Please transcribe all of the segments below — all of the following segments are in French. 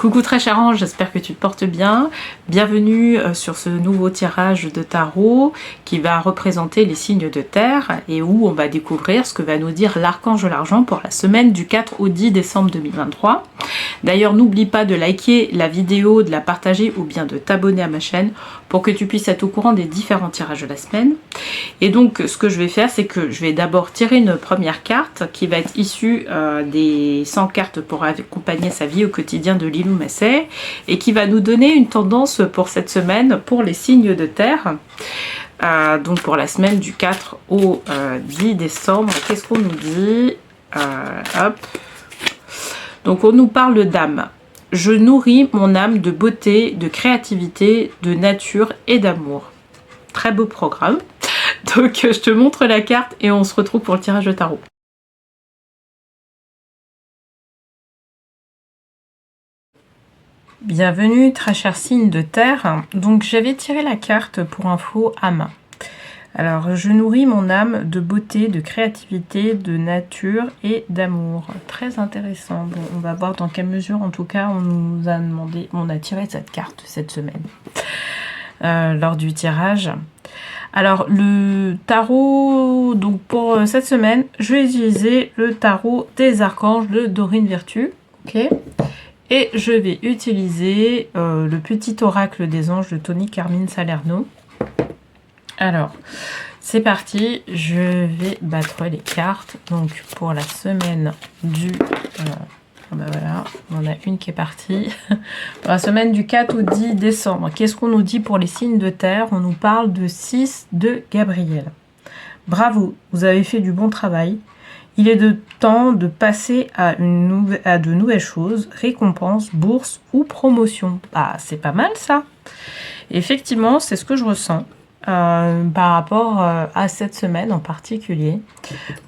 Coucou très cher ange, j'espère que tu te portes bien. Bienvenue sur ce nouveau tirage de tarot qui va représenter les signes de terre et où on va découvrir ce que va nous dire l'archange de l'argent pour la semaine du 4 au 10 décembre 2023. D'ailleurs, n'oublie pas de liker la vidéo, de la partager ou bien de t'abonner à ma chaîne pour que tu puisses être au courant des différents tirages de la semaine. Et donc, ce que je vais faire, c'est que je vais d'abord tirer une première carte qui va être issue des 100 cartes pour accompagner sa vie au quotidien de Lilou Massé et qui va nous donner une tendance pour cette semaine pour les signes de terre. Donc pour la semaine du 4 au 10 décembre, qu'est-ce qu'on nous dit? Hop. Donc on nous parle d'âme. Je nourris mon âme de beauté, de créativité, de nature et d'amour. Très beau programme. Donc je te montre la carte et on se retrouve pour le tirage de tarot. Bienvenue très cher signe de terre. Donc j'avais tiré la carte pour info âme. Alors je nourris mon âme de beauté, de créativité, de nature et d'amour. Très intéressant. Bon, on va voir dans quelle mesure en tout cas on nous a demandé, on a tiré cette carte cette semaine lors du tirage. Alors le tarot, donc pour cette semaine, je vais utiliser le tarot des archanges de Dorine Virtue. Ok. Et je vais utiliser le petit oracle des anges de Tony Carmine Salerno. Alors, c'est parti. Je vais battre les cartes. Donc, pour la semaine du... ben voilà, on a une qui est partie. Pour la semaine du 4 au 10 décembre, qu'est-ce qu'on nous dit pour les signes de terre? On nous parle de 6 de Gabriel. Bravo, vous avez fait du bon travail. Il est de temps de passer à de nouvelles choses, récompenses, bourses ou promotions. Ah, c'est pas mal ça. Effectivement, c'est ce que je ressens par rapport à cette semaine en particulier,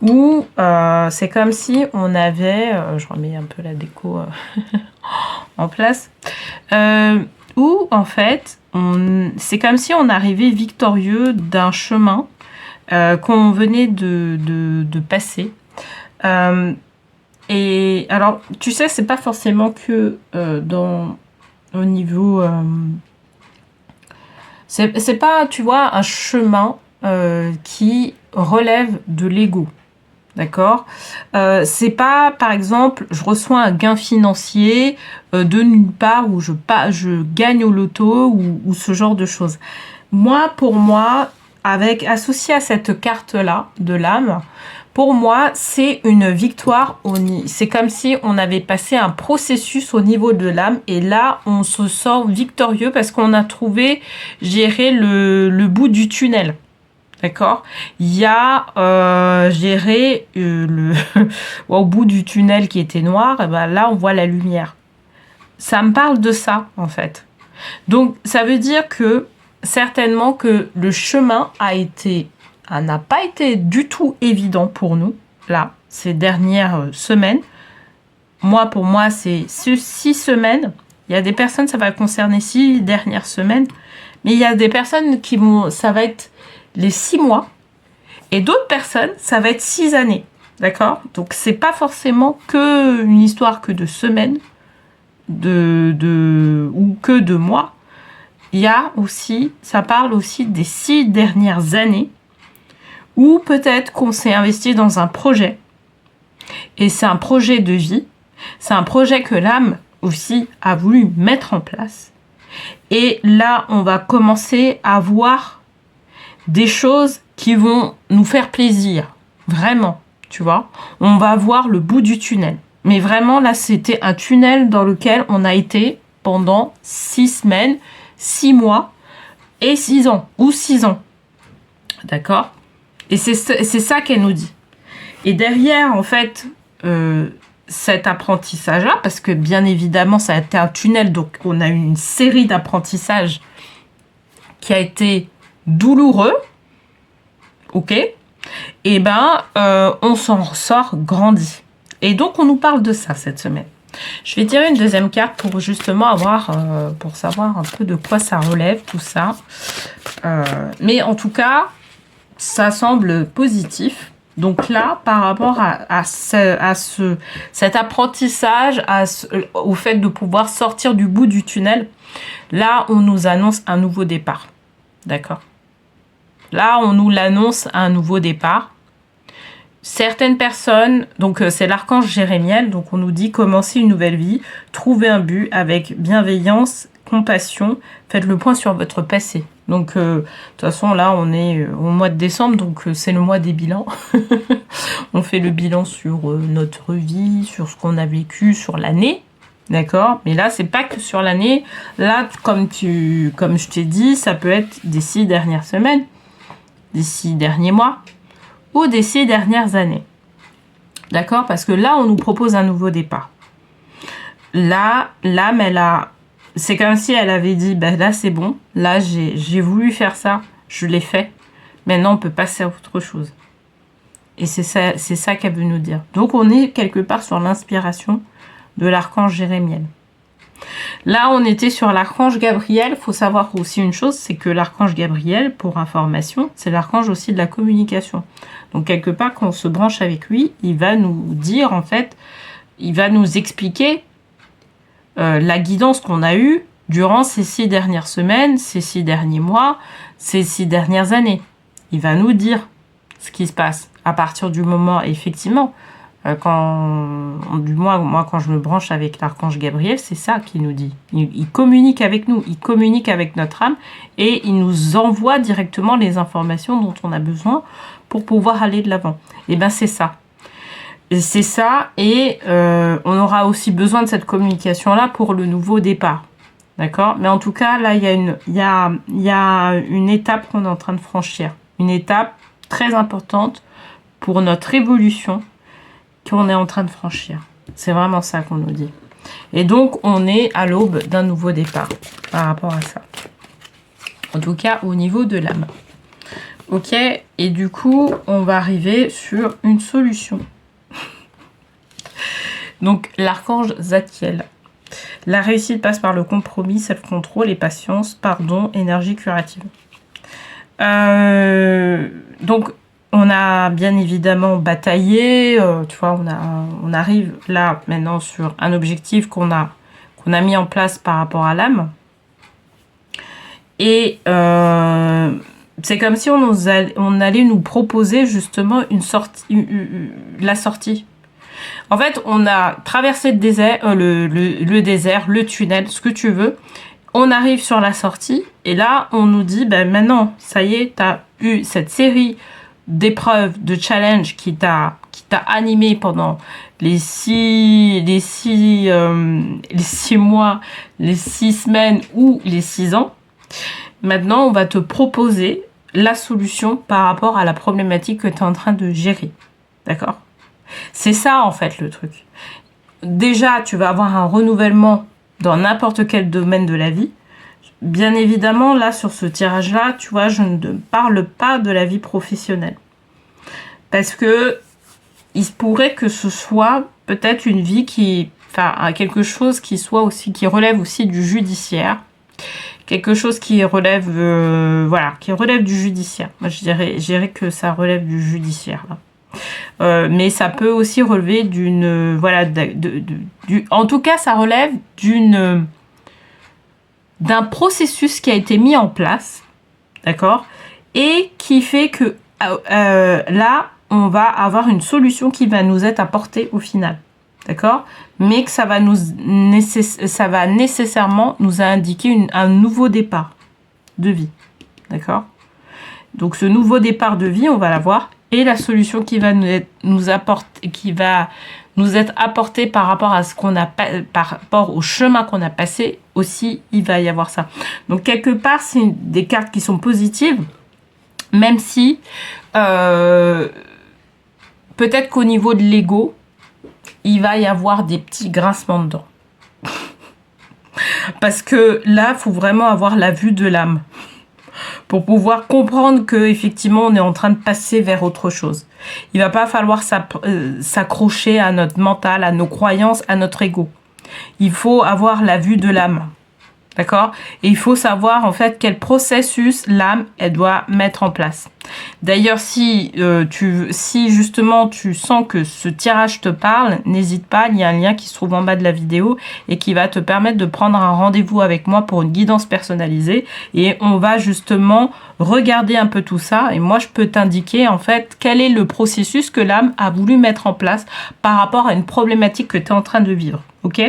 où c'est comme si on avait, je remets un peu la déco en place, où en fait, c'est comme si on arrivait victorieux d'un chemin qu'on venait de passer. Et alors, tu sais, c'est pas forcément que au niveau... c'est pas, tu vois, un chemin qui relève de l'ego. D'accord? C'est pas, par exemple, je reçois un gain financier de nulle part où je gagne au loto ou ce genre de choses. Moi, pour moi, associé à cette carte-là de l'âme, pour moi, c'est une victoire. C'est comme si on avait passé un processus au niveau de l'âme et là, on se sort victorieux parce qu'on a trouvé, gérer le bout du tunnel. D'accord? Il y a géré au bout du tunnel qui était noir, et ben là, on voit la lumière. Ça me parle de ça, en fait. Donc, ça veut dire que certainement que le chemin n'a pas été du tout évident pour nous, là, ces dernières semaines. Pour moi, c'est 6 semaines. Il y a des personnes, ça va concerner 6 dernières semaines. Mais il y a des personnes ça va être les 6 mois. Et d'autres personnes, ça va être 6 années. D'accord? Donc, c'est pas forcément que une histoire que de semaines ou que de mois. Il y a aussi, ça parle aussi des 6 dernières années ou peut-être qu'on s'est investi dans un projet. Et c'est un projet de vie. C'est un projet que l'âme aussi a voulu mettre en place. Et là, on va commencer à voir des choses qui vont nous faire plaisir. Vraiment, tu vois. On va voir le bout du tunnel. Mais vraiment, là, c'était un tunnel dans lequel on a été pendant 6 semaines, 6 mois et 6 ans. Ou 6 ans. D'accord ? Et c'est ça qu'elle nous dit. Et derrière, en fait, cet apprentissage-là, parce que bien évidemment, ça a été un tunnel, donc on a eu une série d'apprentissages qui a été douloureux, ok ? Et ben, on s'en ressort grandi. Et donc, on nous parle de ça cette semaine. Je vais tirer une deuxième carte pour justement pour savoir un peu de quoi ça relève, tout ça. Mais en tout cas... ça semble positif. Donc là, par rapport cet apprentissage, au fait de pouvoir sortir du bout du tunnel, là, on nous annonce un nouveau départ. D'accord? Là, on nous l'annonce un nouveau départ. Certaines personnes, donc c'est l'archange Jérémiel, donc on nous dit commencer une nouvelle vie, trouver un but avec bienveillance, compassion, faites le point sur votre passé. Donc de toute façon là on est au mois de décembre, donc c'est le mois des bilans. On fait le bilan sur notre vie, sur ce qu'on a vécu, sur l'année. D'accord? Mais là, c'est pas que sur l'année. Là, comme je t'ai dit, ça peut être des 6 dernières semaines, des 6 derniers mois, ou des 6 dernières années. D'accord? Parce que là, on nous propose un nouveau départ. Là, l'âme, c'est comme si elle avait dit, ben là, c'est bon. Là, j'ai voulu faire ça. Je l'ai fait. Maintenant, on peut passer à autre chose. Et c'est ça qu'elle veut nous dire. Donc, on est quelque part sur l'inspiration de l'archange Jérémiel. Là, on était sur l'archange Gabriel. Il faut savoir aussi une chose, c'est que l'archange Gabriel, pour information, c'est l'archange aussi de la communication. Donc, quelque part, quand on se branche avec lui, il va nous dire, en fait, il va nous expliquer la guidance qu'on a eue durant ces 6 dernières semaines, ces 6 derniers mois, ces 6 dernières années. Il va nous dire ce qui se passe. À partir du moment, effectivement, moi, quand je me branche avec l'archange Gabriel, c'est ça qu'il nous dit. Il communique avec nous, il communique avec notre âme et il nous envoie directement les informations dont on a besoin pour pouvoir aller de l'avant. Et bien, c'est ça. C'est ça, et on aura aussi besoin de cette communication-là pour le nouveau départ. D'accord? Mais en tout cas, là, il y a une étape qu'on est en train de franchir. Une étape très importante pour notre évolution qu'on est en train de franchir. C'est vraiment ça qu'on nous dit. Et donc, on est à l'aube d'un nouveau départ par rapport à ça. En tout cas, au niveau de l'âme. Ok? Et du coup, on va arriver sur une solution. Donc, l'archange Zadkiel. La réussite passe par le compromis, self-control et patience, pardon, énergie curative. Donc, on a bien évidemment bataillé, tu vois, on arrive là maintenant sur un objectif qu'on a mis en place par rapport à l'âme. Et c'est comme si on allait nous proposer justement la sortie. En fait, on a traversé le désert, le désert, le tunnel, ce que tu veux. On arrive sur la sortie et là, on nous dit, ben maintenant, ça y est, tu as eu cette série d'épreuves, de challenges qui t'a animé pendant les 6 mois, les 6 semaines ou les 6 ans. Maintenant, on va te proposer la solution par rapport à la problématique que tu es en train de gérer. D'accord ? C'est ça, en fait, le truc. Déjà, tu vas avoir un renouvellement dans n'importe quel domaine de la vie. Bien évidemment, là, sur ce tirage-là, tu vois, je ne parle pas de la vie professionnelle. Parce que il se pourrait que ce soit peut-être une vie quelque chose qui relève aussi du judiciaire. Quelque chose qui relève, qui relève du judiciaire. Moi, je dirais que ça relève du judiciaire, là. Mais ça peut aussi relever en tout cas, ça relève d'un processus qui a été mis en place, d'accord, et qui fait que là, on va avoir une solution qui va nous être apportée au final, d'accord, mais que ça va nécessairement nous indiquer un nouveau départ de vie, d'accord. Donc ce nouveau départ de vie, on va l'avoir. Et la solution qui va nous être apportée par rapport à par rapport au chemin qu'on a passé aussi, il va y avoir ça. Donc quelque part, c'est des cartes qui sont positives, même si peut-être qu'au niveau de l'ego, il va y avoir des petits grincements de dents. Parce que là, il faut vraiment avoir la vue de l'âme pour pouvoir comprendre que effectivement on est en train de passer vers autre chose. Il va pas falloir s'accrocher à notre mental, à nos croyances, à notre ego. Il faut avoir la vue de l'âme. D'accord ? Et il faut savoir en fait quel processus l'âme elle doit mettre en place. D'ailleurs, si justement tu sens que ce tirage te parle, n'hésite pas, il y a un lien qui se trouve en bas de la vidéo et qui va te permettre de prendre un rendez-vous avec moi pour une guidance personnalisée. Et on va justement regarder un peu tout ça. Et moi, je peux t'indiquer en fait quel est le processus que l'âme a voulu mettre en place par rapport à une problématique que tu es en train de vivre. Ok?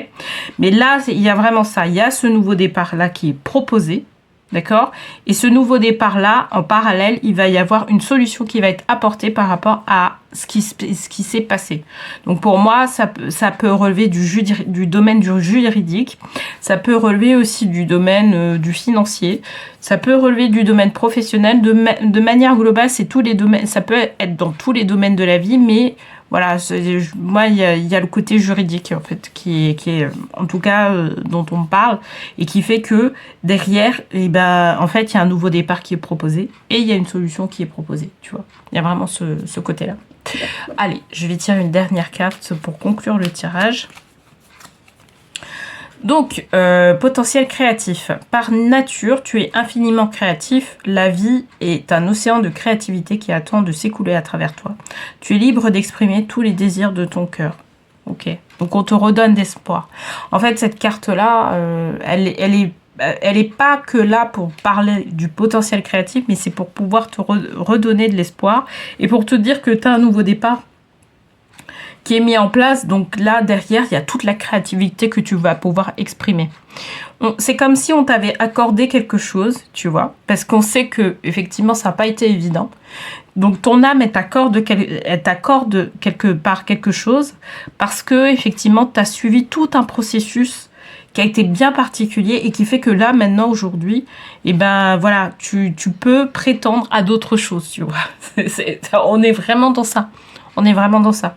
Mais là, il y a vraiment ça. Il y a ce nouveau départ-là qui est proposé. D'accord? Et ce nouveau départ-là, en parallèle, il va y avoir une solution qui va être apportée par rapport à ce qui s'est passé. Donc pour moi, ça peut relever du domaine du juridique, ça peut relever aussi du domaine du financier, ça peut relever du domaine professionnel. De manière globale, c'est tous les domaines, ça peut être dans tous les domaines de la vie, mais voilà, moi, il y a le côté juridique, en fait, qui est en tout cas, dont on parle, et qui fait que derrière, en fait, il y a un nouveau départ qui est proposé, et il y a une solution qui est proposée, tu vois. Il y a vraiment ce côté-là. Allez, je vais tirer une dernière carte pour conclure le tirage. Donc, potentiel créatif. Par nature, tu es infiniment créatif. La vie est un océan de créativité qui attend de s'écouler à travers toi. Tu es libre d'exprimer tous les désirs de ton cœur. Ok. Donc, on te redonne d'espoir. En fait, cette carte-là, elle est pas que là pour parler du potentiel créatif, mais c'est pour pouvoir te redonner de l'espoir et pour te dire que tu as un nouveau départ qui est mis en place. Donc là, derrière, il y a toute la créativité que tu vas pouvoir exprimer. C'est comme si on t'avait accordé quelque chose, tu vois, parce qu'on sait que effectivement, ça n'a pas été évident. Donc ton âme, elle t'accorde quelque part quelque chose parce que effectivement, tu as suivi tout un processus qui a été bien particulier et qui fait que là, maintenant, aujourd'hui, voilà, tu peux prétendre à d'autres choses, tu vois. On est vraiment dans ça. On est vraiment dans ça.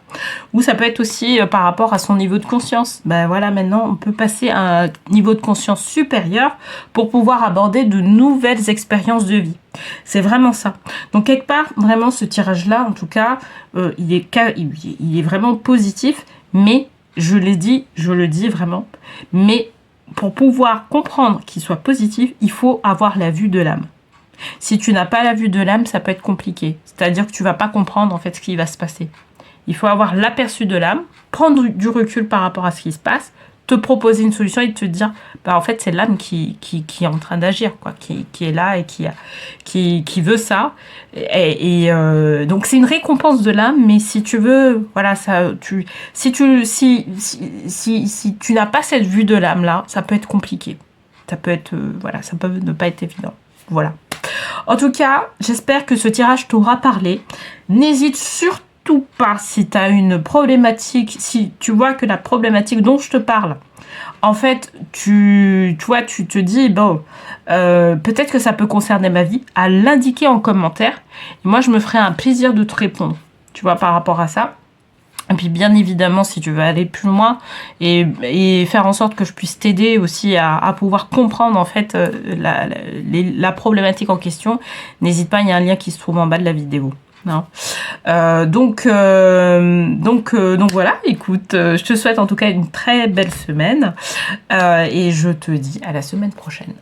Ou ça peut être aussi par rapport à son niveau de conscience. Voilà, maintenant, on peut passer à un niveau de conscience supérieur pour pouvoir aborder de nouvelles expériences de vie. C'est vraiment ça. Donc, quelque part, vraiment, ce tirage-là, en tout cas, il est vraiment positif, mais je le dis vraiment, mais pour pouvoir comprendre qu'il soit positif, il faut avoir la vue de l'âme. Si tu n'as pas la vue de l'âme, ça peut être compliqué. C'est-à-dire que tu vas pas comprendre en fait ce qui va se passer. Il faut avoir l'aperçu de l'âme, prendre du recul par rapport à ce qui se passe, te proposer une solution et te dire, en fait, c'est l'âme qui est en train d'agir, quoi, qui est là et qui veut ça. Donc c'est une récompense de l'âme, mais si tu veux, voilà, si tu n'as pas cette vue de l'âme là, ça peut être compliqué. Ça peut être, ça peut ne pas être évident. Voilà. En tout cas, j'espère que ce tirage t'aura parlé. N'hésite surtout pas si tu as une problématique, si tu vois que la problématique dont je te parle, en fait, tu te dis, peut-être que ça peut concerner ma vie, à l'indiquer en commentaire. Et moi, je me ferai un plaisir de te répondre, tu vois, par rapport à ça. Et puis bien évidemment, si tu veux aller plus loin et faire en sorte que je puisse t'aider aussi à pouvoir comprendre en fait la problématique en question, n'hésite pas, il y a un lien qui se trouve en bas de la vidéo. Non. Donc voilà, écoute, je te souhaite en tout cas une très belle semaine et je te dis à la semaine prochaine.